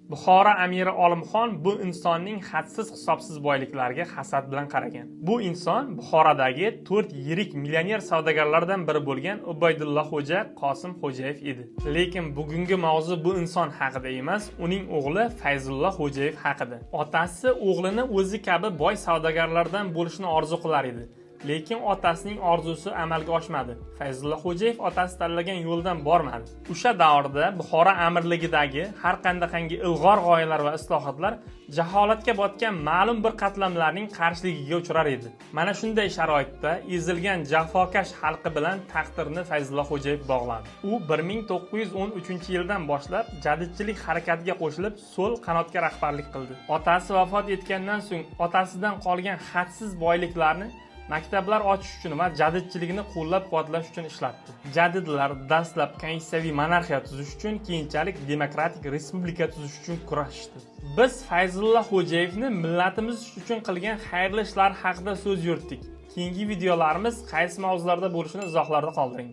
Buxoro amiri Olimxon bu insonning hadsiz hisobsiz boyliklariga hasad bilan qaragan. Bu inson Buxorodagi 4 yirik millioner savdogarlardan biri bo'lgan Ubaydulla xo'ja Qosim Xo'jayev edi. Lekin bugungi mavzu bu inson haqida emas, uning o'g'li Fayzulla Xo'jayev haqida. Otasi o'g'lini o'zi kabi boy savdogarlardan bo'lishni orzu qilar edi. Lekin otasining orzusi amalga oshmadi. Fayzulla Xo'jayev otasi tanlagan yo'ldan bormadi. O'sha davrda Buxoro amirligidagi har qanday ilg'or g'oyalar va islohotlar jaholatga botgan ma'lum bir qatlamlarning qarshiligiga uchrar edi. Mana shunday sharoitda ezilgan jafokash xalqi bilan taqdirni Fayzulla Xo'jayev bog'ladi. U 1913-yildan boshlab jadidchilik harakatiga qo'shilib, so'l qanotga rahbarlik qildi. Otasi vafot etgandan so'ng otasidan qolgan hadsiz boyliklarni maktablar ochish uchun va jadidchilikni qo'llab-quvvatlash uchun ishlatdi. Jadidlar dastlab konstitutsiyaviy monarxiya tuzish uchun, keyinchalik demokratik respublika tuzish uchun kurashdi. Biz Fayzulla Xo'jayevni millatimiz uchun qilgan xayrli ishlar haqida so'z yuritdik. Keyingi videolarimiz qaysi mavzularda bo'lishini izohlarda qoldiring.